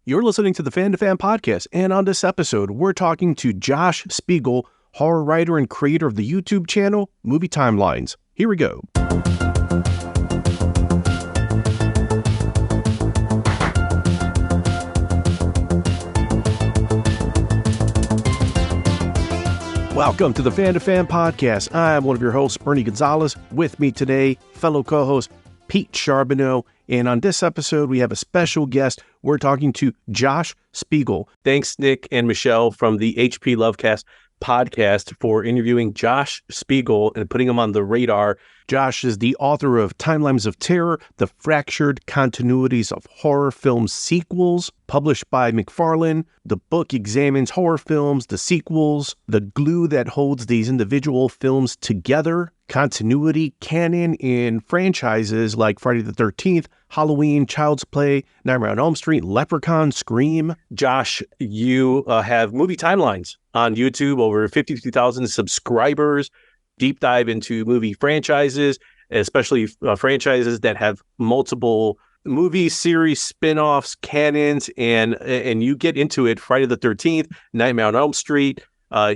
You're listening to the Fan2Fan Podcast, and on this episode, we're talking to Josh Spiegel, horror writer and creator of the YouTube channel Movie Timelines. Here we go. Welcome to the Fan2Fan Podcast. I'm one of your hosts, Bernie Gonzalez. With me today, fellow co-host Pete Charbonneau. And on this episode, we have a special guest. We're talking to Josh Spiegel. Thanks, Nick and Michelle from the HP Lovecast podcast for interviewing Josh Spiegel and putting him on the radar. Josh is the author of Timelines of Terror, The Fractured Continuities of Horror Film Sequels, published by McFarlane. The book examines horror films, the sequels, the glue that holds these individual films together, continuity, canon in franchises like Friday the 13th, Halloween, Child's Play, Nightmare on Elm Street, Leprechaun, Scream. Josh, you have Movie Timelines on YouTube, over 52,000 subscribers, deep dive into movie franchises, especially franchises that have multiple movie series, spin-offs, canons, and you get into it. Friday the 13th, Nightmare on Elm Street.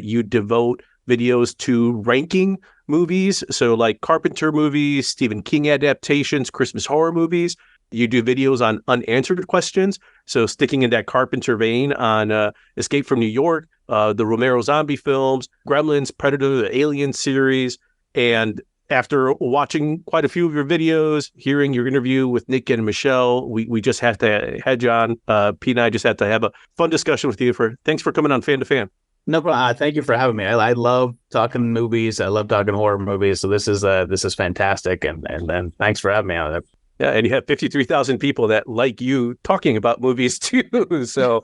You devote videos to ranking movies, so like Carpenter movies, Stephen King adaptations, Christmas horror movies. You do videos on unanswered questions, so sticking in that Carpenter vein on Escape from New York, the Romero zombie films, Gremlins, Predator, the Alien series. And after watching quite a few of your videos, hearing your interview with Nick and Michelle, we just had to head you on. Pete and I just had to have a fun discussion with you. Thanks for coming on Fan2Fan. No problem. Thank you for having me. I love talking movies. I love talking horror movies. So this is fantastic. And thanks for having me on it. Yeah, and you have 53,000 people that like you talking about movies too. So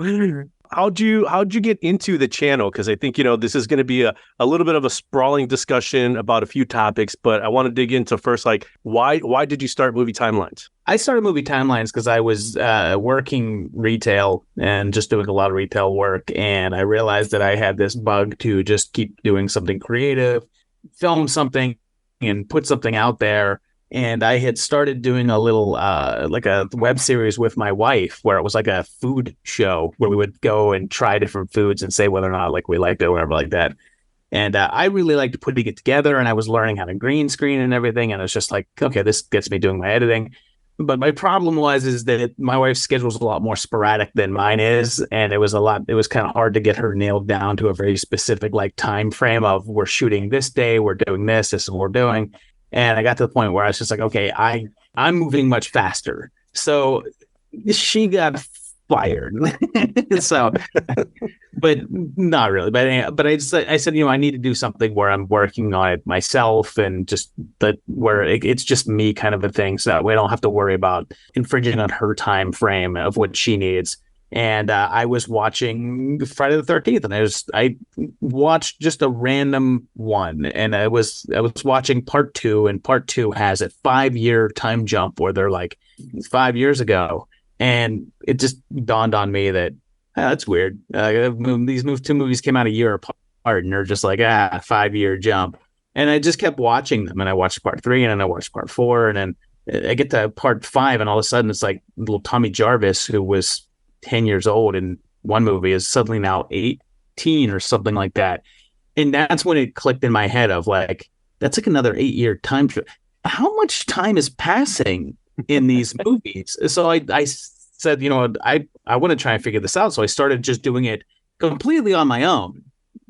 how'd you get into the channel? Because I think, this is going to be a little bit of a sprawling discussion about a few topics, but I want to dig into first, like, why did you start Movie Timelines? I started Movie Timelines because I was working retail and just doing a lot of retail work. And I realized that I had this bug to just keep doing something creative, film something and put something out there. And I had started doing a little, like a web series with my wife where it was like a food show where we would go and try different foods and say whether or not like we liked it or whatever like that. And I really liked putting it together, and I was learning how to green screen and everything. And it was just like, okay, this gets me doing my editing. But my problem is that my wife's schedule is a lot more sporadic than mine is. And it was kind of hard to get her nailed down to a very specific like time frame of we're shooting this day, we're doing this is what we're doing. And I got to the point where I was just like, okay, I'm moving much faster. So she got fired. So, but not really. But I said, I need to do something where I'm working on it myself and just where it's just me kind of a thing. So that way I don't have to worry about infringing on her time frame of what she needs. And I was watching Friday the 13th, and I watched just a random one, and I was watching part 2, and part 2 has a 5-year time jump where they're like 5 years ago, and it just dawned on me that that's weird. These two movies came out a year apart, and they're just like 5-year jump, and I just kept watching them, and I watched part 3, and then I watched part 4, and then I get to part 5, and all of a sudden it's like little Tommy Jarvis, who was 10 years old in one movie, is suddenly now 18 or something like that. And that's when it clicked in my head of like, that's like another 8-year time trip. How much time is passing in these movies? So I said, I want to try and figure this out. So I started just doing it completely on my own,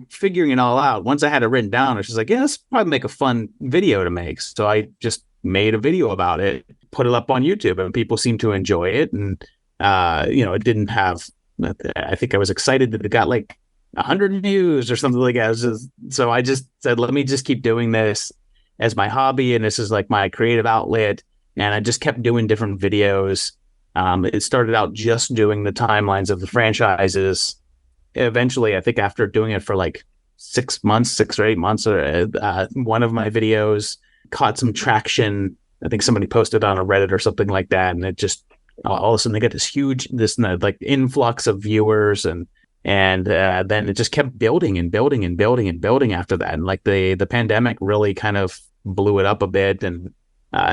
figuring it all out. Once I had it written down, I was just like, yeah, this probably make a fun video to make. So I just made a video about it, put it up on YouTube, and people seem to enjoy it. And it didn't have, I think I was excited that it got like 100 views or something like that. So I just said, let me just keep doing this as my hobby. And this is like my creative outlet. And I just kept doing different videos. It started out just doing the timelines of the franchises. Eventually, I think after doing it for like 6 or 8 months, one of my videos caught some traction. I think somebody posted on a Reddit or something like that. And it just, all of a sudden they get this like influx of viewers, and then it just kept building and building and building and building after that. And like the pandemic really kind of blew it up a bit, and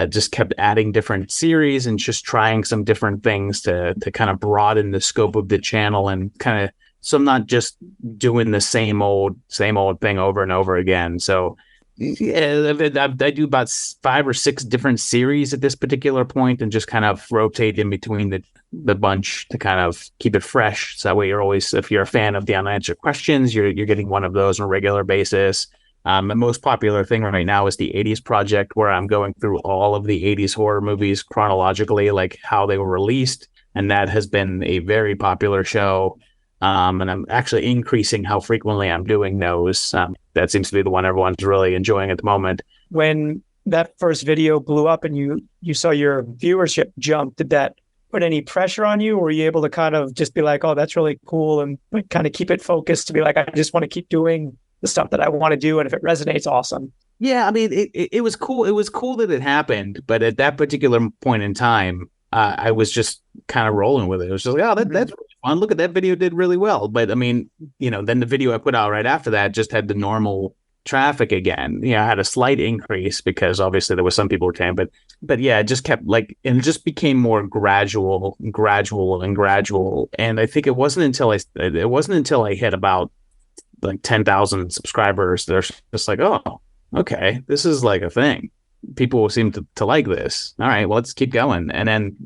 just kept adding different series and just trying some different things to kind of broaden the scope of the channel and kind of, so I'm not just doing the same old thing over and over again. So yeah, I do about 5 or 6 different series at this particular point and just kind of rotate in between the bunch to kind of keep it fresh. So that way you're always, if you're a fan of the unanswered questions, you're getting one of those on a regular basis. The most popular thing right now is the 80s Project, where I'm going through all of the 80s horror movies chronologically, like how they were released. And that has been a very popular show. And I'm actually increasing how frequently I'm doing those. That seems to be the one everyone's really enjoying at the moment. When that first video blew up and you saw your viewership jump, did that put any pressure on you? Or were you able to kind of just be like, oh, that's really cool, and like, kind of keep it focused to be like, I just want to keep doing the stuff that I want to do, and if it resonates, awesome. Yeah, I mean, it was cool. It was cool that it happened, but at that particular point in time, I was just kind of rolling with it. It was just like, oh, that's really fun. Look at that video, did really well. But I mean, then the video I put out right after that just had the normal traffic again. I had a slight increase because obviously there was some people retain, but yeah, it just kept and it just became more gradual. And I think it wasn't until I hit about like 10,000 subscribers, they're just like, oh, okay, this is like a thing. People seem to like this. All right, well, let's keep going. And then,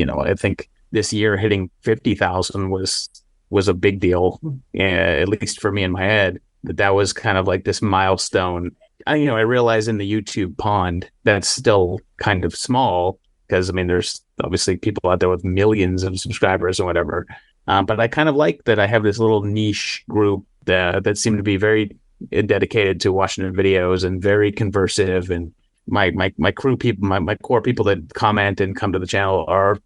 I think this year hitting 50,000 was a big deal, at least for me in my head, that was kind of like this milestone. I realize in the YouTube pond, that's still kind of small because, I mean, there's obviously people out there with millions of subscribers or whatever. But I kind of like that I have this little niche group that seem to be very dedicated to watching the videos and very conversive, and my crew people, my core people that comment and come to the channel are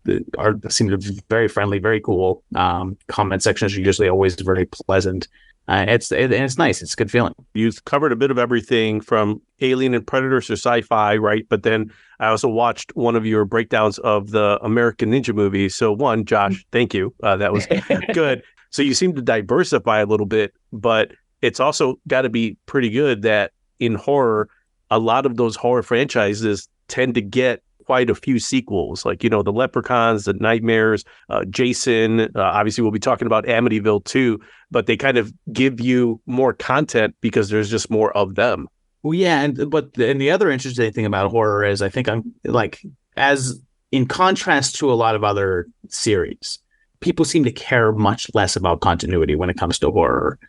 seem to be very friendly, very cool. Comment sections are usually always very pleasant. It's nice. It's a good feeling. You've covered a bit of everything from Alien and Predator to sci-fi, right? But then I also watched one of your breakdowns of the American Ninja movie. So one, Josh, thank you. That was good. So you seem to diversify a little bit, but it's also got to be pretty good that in horror, a lot of those horror franchises tend to get quite a few sequels, like, the Leprechauns, the Nightmares, Jason, obviously we'll be talking about Amityville too, but they kind of give you more content because there's just more of them. Well, yeah. And the other interesting thing about horror is I think I'm like, as in contrast to a lot of other series, people seem to care much less about continuity when it comes to horror.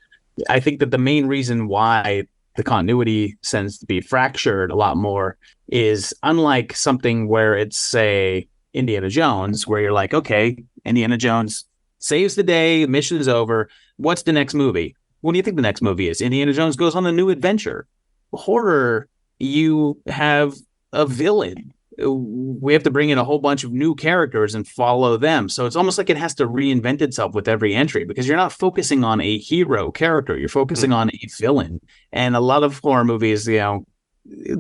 I think that the main reason why the continuity tends to be fractured a lot more is, unlike something where it's, say, Indiana Jones, where you're like, okay, Indiana Jones saves the day, mission is over. What's the next movie? What do you think the next movie is? Indiana Jones goes on a new adventure. Horror, you have a villain. We have to bring in a whole bunch of new characters and follow them. So it's almost like it has to reinvent itself with every entry, because you're not focusing on a hero character. You're focusing on a villain. And a lot of horror movies,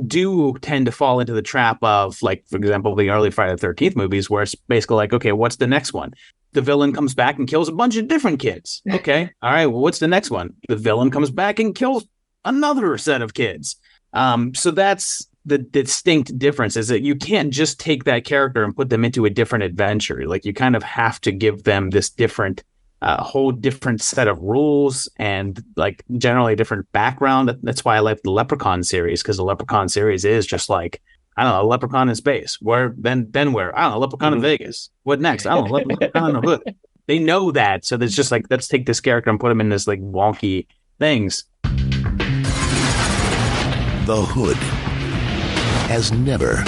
do tend to fall into the trap of, like, for example, the early Friday the 13th movies, where it's basically like, okay, what's the next one? The villain comes back and kills a bunch of different kids. Okay. All right. Well, what's the next one? The villain comes back and kills another set of kids. So that's the distinct difference, is that you can't just take that character and put them into a different adventure. Like, you kind of have to give them this different, whole different set of rules and, like, generally a different background. That's why I like the Leprechaun series, because the Leprechaun series is just like, I don't know, a leprechaun in space. Where then where? I don't know, leprechaun in Vegas. What next? I don't know, leprechaun in the hood. They know that, so there's just like, let's take this character and put him in this like wonky things. The Hood has never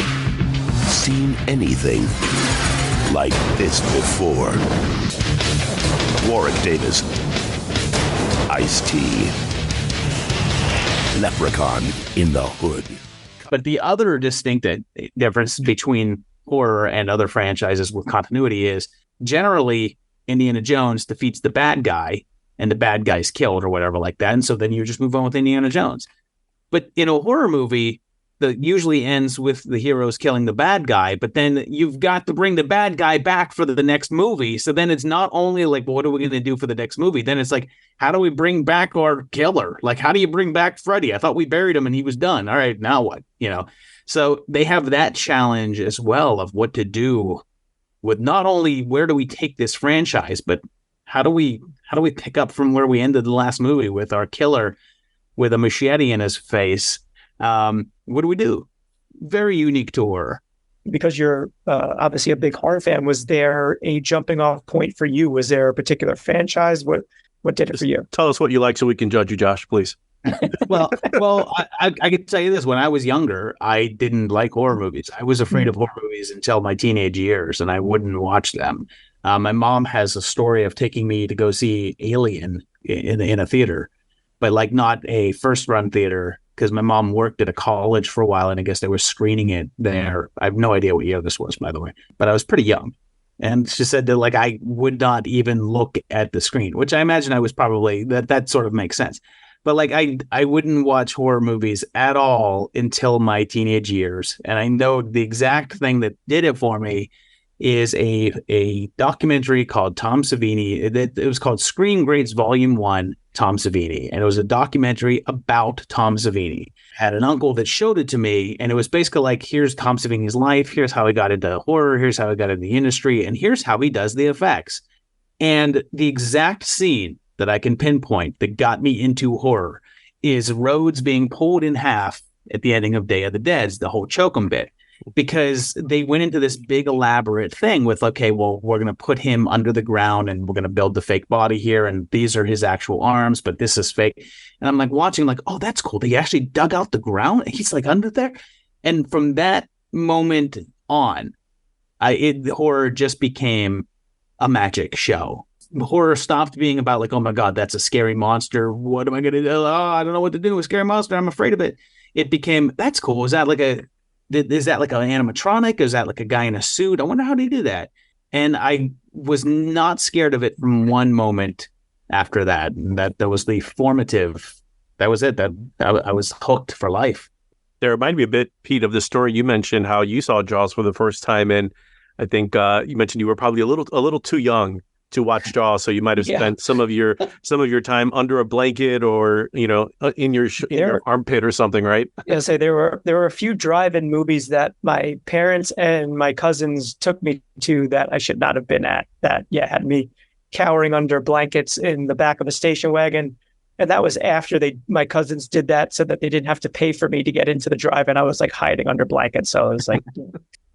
seen anything like this before. Warwick Davis, Ice-T, Leprechaun in the Hood. But the other distinct difference between horror and other franchises with continuity is, generally Indiana Jones defeats the bad guy and the bad guy's killed or whatever like that. And so then you just move on with Indiana Jones. But in a horror movie, that usually ends with the heroes killing the bad guy, but then you've got to bring the bad guy back for the next movie. So then it's not only like, well, what are we going to do for the next movie? Then it's like, how do we bring back our killer? Like, how do you bring back Freddy? I thought we buried him and he was done. All right, now what? So they have that challenge as well of what to do with not only where do we take this franchise, but how do we pick up from where we ended the last movie with our killer with a machete in his face? What do we do? Very unique to horror. Because you're obviously a big horror fan, was there a jumping off point for you? Was there a particular franchise? What did it for you? Tell us what you like so we can judge you, Josh, please. Well, I can tell you this. When I was younger, I didn't like horror movies. I was afraid of horror movies until my teenage years, and I wouldn't watch them. My mom has a story of taking me to go see Alien in a theater, but like not a first run theater, because my mom worked at a college for a while, and I guess they were screening it there. I have no idea what year this was, by the way, but I was pretty young. And she said that like I would not even look at the screen, which I imagine I was probably that sort of makes sense. But like I wouldn't watch horror movies at all until my teenage years. And I know the exact thing that did it for me is a documentary called Tom Savini. It was called Screen Greats Volume 1, Tom Savini. And it was a documentary about Tom Savini. I had an uncle that showed it to me, and it was basically like, here's Tom Savini's life. Here's how he got into horror. Here's how he got into the industry. And here's how he does the effects. And the exact scene that I can pinpoint that got me into horror is Rhodes being pulled in half at the ending of Day of the Dead, the whole choke 'em bit, because they went into this big elaborate thing with, okay, well, we're going to put him under the ground and we're going to build the fake body here. And these are his actual arms, but this is fake. And I'm like watching like, oh, that's cool. They actually dug out the ground. He's like under there. And from that moment on, horror just became a magic show. Horror stopped being about like, oh my God, that's a scary monster. What am I going to do? Oh, I don't know what to do with a scary monster. I'm afraid of it. It became, that's cool. Is that like an animatronic? Is that like a guy in a suit? I wonder how they do that. And I was not scared of it from one moment after that. And that was the formative. That was it. That I was hooked for life. That reminded me a bit, Pete, of the story you mentioned, how you saw Jaws for the first time. And I think you mentioned you were probably a little too young to watch Jaws, so you might have spent some of your time under a blanket or in your armpit or something, right? Yeah, say there were a few drive-in movies that my parents and my cousins took me to that I should not have been at. That had me cowering under blankets in the back of a station wagon, and that was after my cousins did that so that they didn't have to pay for me to get into the drive-in. I was like hiding under blankets, so it was like.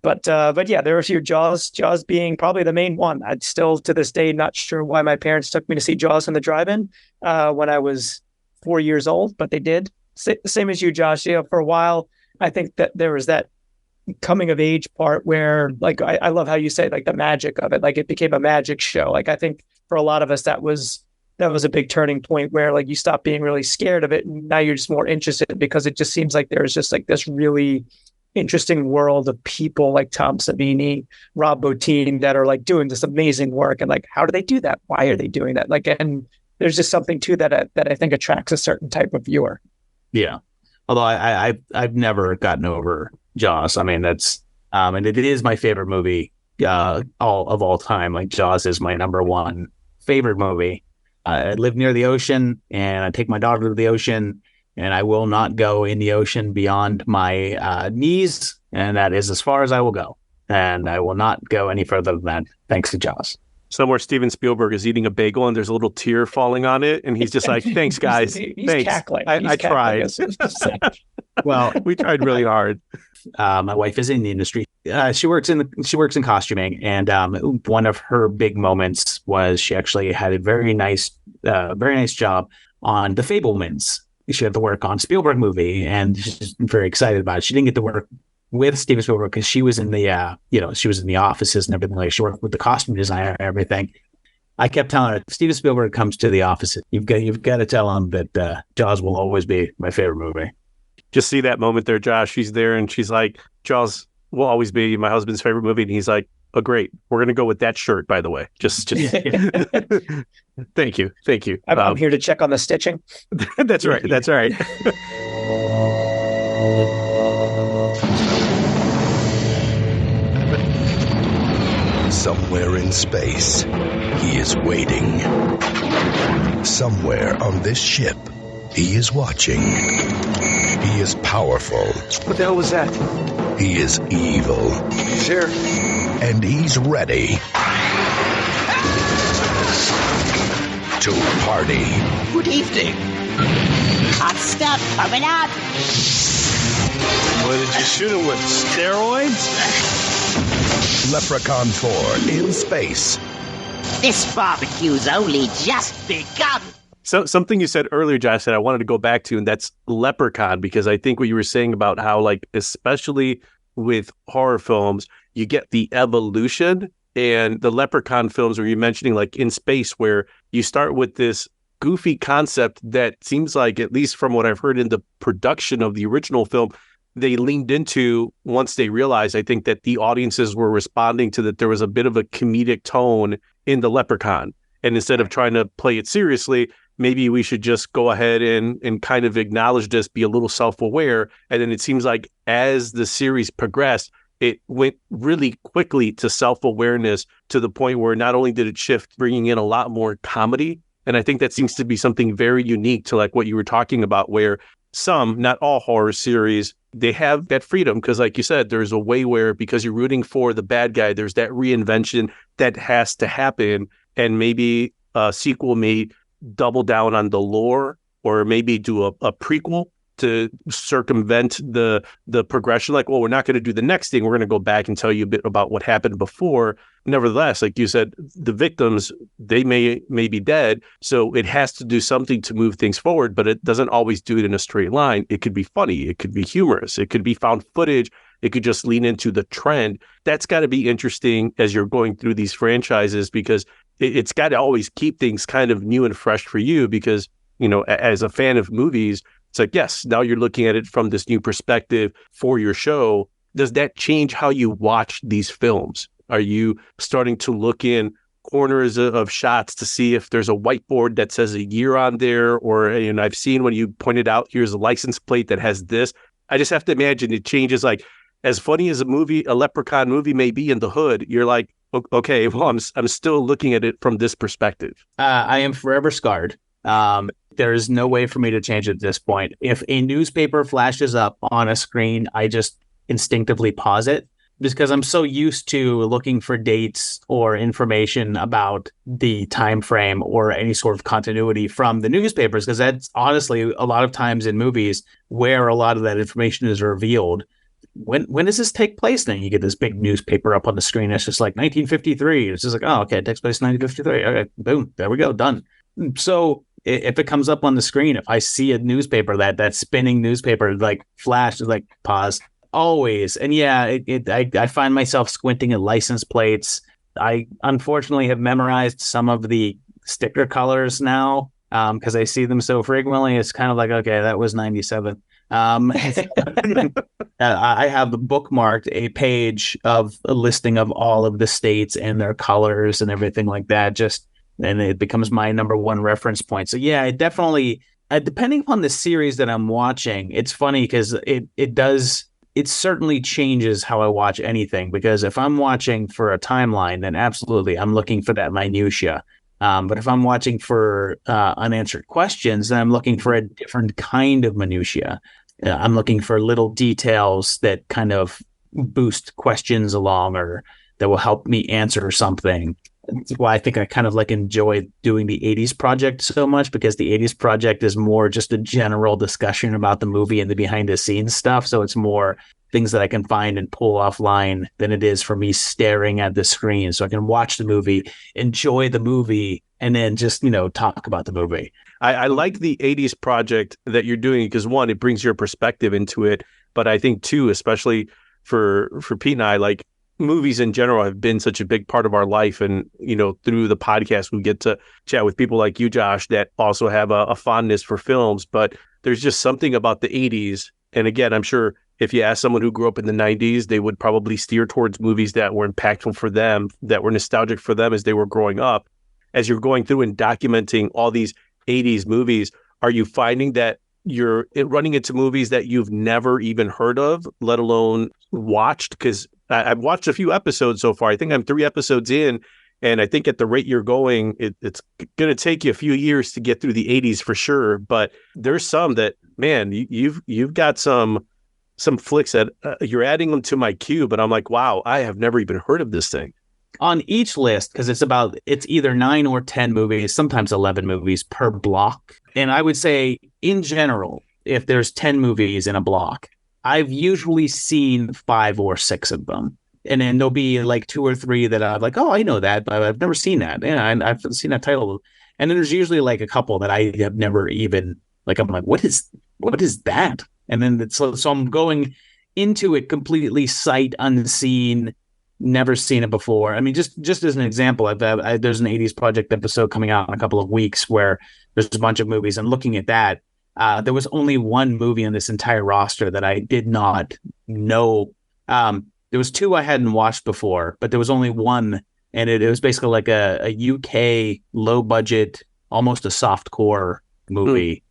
But yeah, there were a few. Jaws being probably the main one. I'd still to this day not sure why my parents took me to see Jaws in the drive-in when I was 4 years old, but they did. Same as you, Josh. For a while, I think that there was that coming of age part where, like, I love how you say like the magic of it. Like it became a magic show. Like I think for a lot of us that was a big turning point where like you stopped being really scared of it, and now you're just more interested because it just seems like there's just like this really interesting world of people like Tom Savini, Rob Bottin that are like doing this amazing work, and like how do they do that? Why are they doing that? Like, and there's just something to that that I think attracts a certain type of viewer. Yeah, although I've never gotten over Jaws. I mean, that's and it is my favorite movie all time. Like Jaws is my number one favorite movie. I live near the ocean, and I take my daughter to the ocean. And I will not go in the ocean beyond my knees, and that is as far as I will go. And I will not go any further than that, thanks to Jaws. Somewhere Steven Spielberg is eating a bagel, and there's a little tear falling on it, and he's just like, thanks, guys. He's thanks. cackling. I tried. Well, we tried really hard. My wife is in the industry. She works in costuming, and one of her big moments was she actually had a very nice job on The Fabelmans. She had to work on Spielberg movie, and she's very excited about it. She didn't get to work with Steven Spielberg because she was in the she was in the offices and everything. Like she worked with the costume designer and everything. I kept telling her, if Steven Spielberg comes to the offices, you've got to tell him that Jaws will always be my favorite movie. Just see that moment there, Josh. She's there and she's like, Jaws will always be my husband's favorite movie, and he's like, oh, great. We're going to go with that shirt, by the way. Just Thank you. I'm here to check on the stitching. That's right. Somewhere in space, he is waiting. Somewhere on this ship, He is watching. He is powerful. What the hell was that? He is evil. He's here. And he's ready to party. Good evening. Hot stuff coming out. What did you shoot him with? Steroids? Leprechaun 4 in space. This barbecue's only just begun. So something you said earlier, Josh, that I wanted to go back to, and that's Leprechaun, because I think what you were saying about how, like, especially with horror films, you get the evolution, and the Leprechaun films where you're mentioning, like, in space, where you start with this goofy concept that seems like, at least from what I've heard in the production of the original film, they leaned into once they realized, I think, that the audiences were responding to that there was a bit of a comedic tone in the Leprechaun. And instead of trying to play it seriously, maybe we should just go ahead and kind of acknowledge this, be a little self-aware. And then it seems like as the series progressed, it went really quickly to self-awareness to the point where not only did it shift, bringing in a lot more comedy. And I think that seems to be something very unique to, like, what you were talking about, where some, not all horror series, they have that freedom. Because like you said, there's a way where, because you're rooting for the bad guy, there's that reinvention that has to happen. And maybe a sequel may double down on the lore, or maybe do a prequel to circumvent the progression. Like, well, we're not going to do the next thing. We're going to go back and tell you a bit about what happened before. Nevertheless, like you said, the victims, they may be dead. So it has to do something to move things forward, but it doesn't always do it in a straight line. It could be funny. It could be humorous. It could be found footage. It could just lean into the trend. That's got to be interesting as you're going through these franchises, because it's got to always keep things kind of new and fresh for you, because, you know, as a fan of movies, it's like, yes, now you're looking at it from this new perspective for your show. Does that change how you watch these films? Are you starting to look in corners of shots to see if there's a whiteboard that says a year on there? Or, and I've seen when you pointed out, here's a license plate that has this. I just have to imagine it changes. Like, as funny as a Leprechaun movie may be in the hood, you're like, okay, well, I'm still looking at it from this perspective. I am forever scarred. There is no way for me to change at this point. If a newspaper flashes up on a screen, I just instinctively pause it, because I'm so used to looking for dates or information about the time frame or any sort of continuity from the newspapers, because that's honestly a lot of times in movies where a lot of that information is revealed. When does this take place? Then you get this big newspaper up on the screen. It's just like 1953. It's just like, oh, okay, it takes place in 1953. Okay, boom, there we go, done. So if it comes up on the screen, if I see a newspaper, that spinning newspaper, like flash, like pause, always. And yeah, I find myself squinting at license plates. I unfortunately have memorized some of the sticker colors now, because I see them so frequently. It's kind of like, okay, that was 97. I have bookmarked a page of a listing of all of the states and their colors and everything like that, and it becomes my number one reference point. So yeah, it definitely, depending upon the series that I'm watching, it's funny because it certainly changes how I watch anything, because if I'm watching for a timeline, then absolutely I'm looking for that minutia. But if I'm watching for unanswered questions, then I'm looking for a different kind of minutia. I'm looking for little details that kind of boost questions along, or that will help me answer something. That's why I think I kind of like enjoy doing the 80s Project so much, because the 80s Project is more just a general discussion about the movie and the behind the scenes stuff. So it's more things that I can find and pull offline than it is for me staring at the screen. So I can watch the movie, enjoy the movie, and then just, talk about the movie. I like the 80s Project that you're doing, because one, it brings your perspective into it. But I think two, especially for Pete and I, like, movies in general have been such a big part of our life. And, through the podcast, we get to chat with people like you, Josh, that also have a fondness for films. But there's just something about the 80s. And again, I'm sure if you ask someone who grew up in the 90s, they would probably steer towards movies that were impactful for them, that were nostalgic for them as they were growing up. As you're going through and documenting all these 80s movies, are you finding that you're running into movies that you've never even heard of, let alone watched? Because I've watched a few episodes so far. I think I'm 3 episodes in, And I think at the rate you're going, it's going to take you a few years to get through the 80s for sure. But there's some that, man, you've got some flicks that you're adding them to my queue. But I'm like, wow, I have never even heard of this thing. On each list, because it's either 9 or 10 movies, sometimes 11 movies per block. And I would say, in general, if there's 10 movies in a block, I've usually seen 5 or 6 of them. And then there'll be like 2 or 3 that I'm like, oh, I know that, but I've never seen that. Yeah, I've seen that title. And then there's usually like a couple that I have never even, like, I'm like, what is that? And then so I'm going into it completely sight unseen, never seen it before. I mean, just as an example, there's an 80s Project episode coming out in a couple of weeks where there's a bunch of movies. And looking at that, there was only one movie on this entire roster that I did not know. There was 2 I hadn't watched before, but there was only one, and it was basically like a UK low budget, almost a softcore movie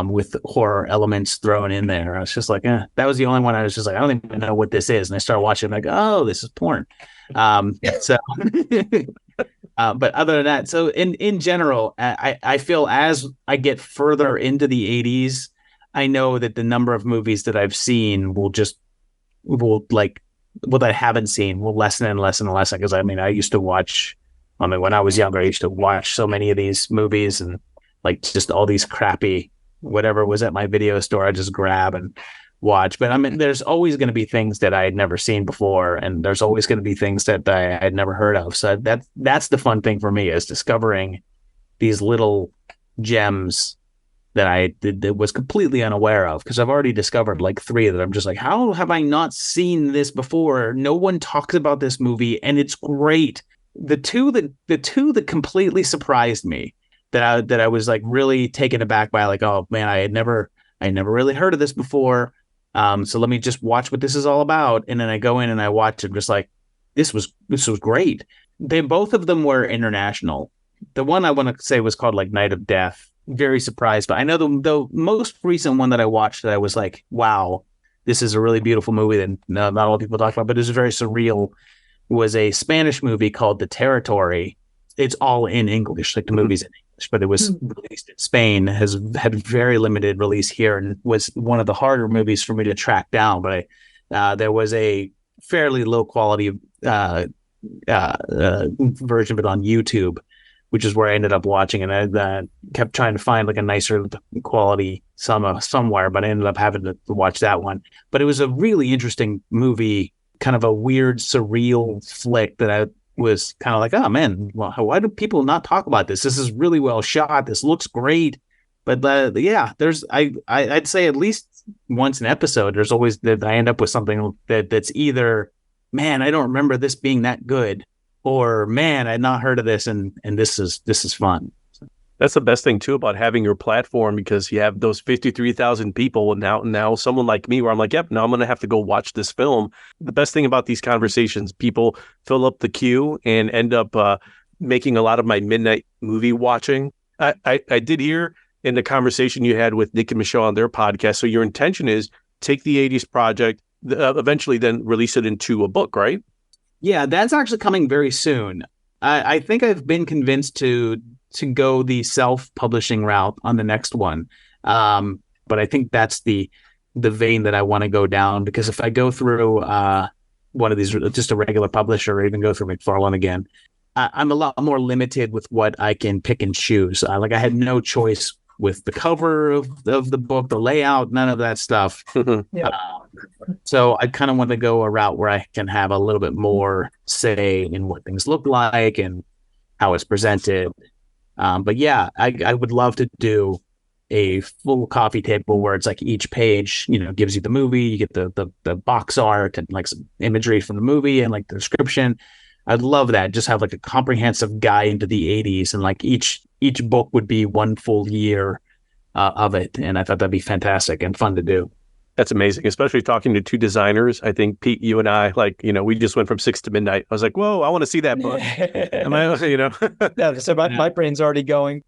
with horror elements thrown in there. I was just like, that was the only one I was just like, I don't even know what this is. And I started watching, I'm like, oh, this is porn. But other than that, so in general, I feel as I get further into the 80s, I know that the number of movies that I've seen what I haven't seen will lessen and lessen and lessen. Because I mean, when I was younger, I used to watch so many of these movies and like just all these crappy whatever was at my video store, I just grab and watch. But I mean, there's always going to be things that I had never seen before, and there's always going to be things that I had never heard of. So that's the fun thing for me, is discovering these little gems that was completely unaware of, because I've already discovered like 3 that I'm just like, how have I not seen this before? No one talks about this movie, and it's great. The two that completely surprised me, that I was like really taken aback by, like, oh man, I never really heard of this before. So let me just watch what this is all about. And then I go in and I watch it, just like, this was great. Both of them were international. The one I want to say was called like Night of Death. Very surprised, but I know the most recent one that I watched that I was like, wow, this is a really beautiful movie that not a lot of people talk about, but it was very surreal, was a Spanish movie called The Territory. It's all in English, like the movie's in English, but it was released in Spain, had very limited release here, and was one of the harder movies for me to track down. But there was a fairly low quality version of it on YouTube, which is where I ended up watching, and I kept trying to find like a nicer quality somewhere, but I ended up having to watch that one. But it was a really interesting movie, kind of a weird, surreal flick that I was kind of like, oh man, well, why do people not talk about this? This is really well shot. This looks great. But yeah, I'd say at least once an episode, there's always that I end up with something that's either, man, I don't remember this being that good, or man, I'd not heard of this, and this is fun. That's the best thing too about having your platform, because you have those 53,000 people, and now someone like me, where I'm like, yep, now I'm going to have to go watch this film. The best thing about these conversations, people fill up the queue and end up making a lot of my midnight movie watching. I did hear in the conversation you had with Nick and Michelle on their podcast. So your intention is take the 80s project, eventually then release it into a book, right? Yeah, that's actually coming very soon. I think I've been convinced to go the self-publishing route on the next one. But I think that's the vein that I want to go down, because if I go through one of these, just a regular publisher, or even go through McFarlane again, I'm a lot more limited with what I can pick and choose. Like I had no choice with the cover of the book, the layout, none of that stuff. Yeah. So I kind of want to go a route where I can have a little bit more say in what things look like and how it's presented. But yeah, I would love to do a full coffee table where it's like each page, gives you the movie, you get the box art and like some imagery from the movie and like the description. I'd love that. Just have like a comprehensive guide into the 80s, and like each book would be one full year of it. And I thought that'd be fantastic and fun to do. That's amazing, especially talking to 2 designers. I think, Pete, you and I, we just went from 6 to midnight. I was like, whoa, I want to see that book. Yeah, so my brain's already going.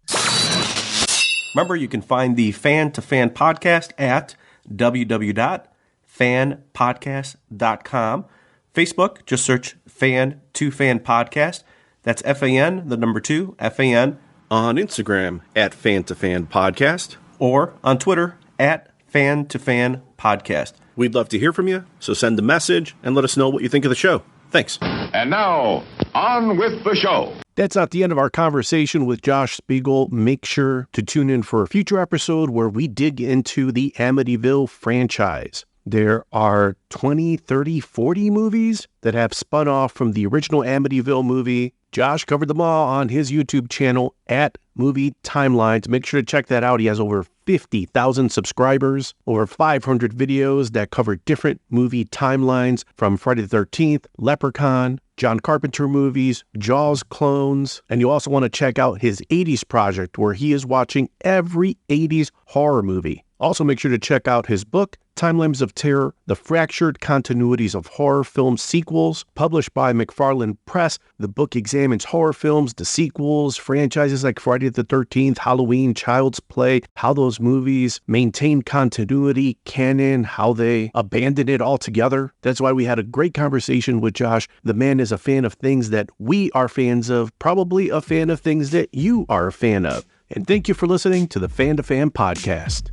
Remember, you can find the Fan2Fan Podcast at www.fanpodcast.com. Facebook, just search Fan2Fan Podcast. That's FAN, the number 2, FAN. On Instagram at Fan2Fan Podcast. Or on Twitter at Fan2Fan Podcast. We'd love to hear from you, so send a message and let us know what you think of the show. Thanks. And now, on with the show. That's not the end of our conversation with Josh Spiegel. Make sure to tune in for a future episode where we dig into the Amityville franchise. There are 20, 30, 40 movies that have spun off from the original Amityville movie. Josh covered them all on his YouTube channel at Movie Timelines. Make sure to check that out. He has over 50,000 subscribers, over 500 videos that cover different movie timelines from Friday the 13th, Leprechaun, John Carpenter movies, Jaws clones, and you also want to check out his 80s project where he is watching every 80s horror movie. Also, make sure to check out his book, Timelines of Terror, The Fractured Continuities of Horror Film Sequels, published by McFarlane Press. The book examines horror films, the sequels, franchises like Friday the 13th, Halloween, Child's Play, how those movies maintain continuity, canon, how they abandon it altogether. That's why we had a great conversation with Josh. The man is a fan of things that we are fans of, probably a fan of things that you are a fan of. And thank you for listening to the Fan2Fan Podcast.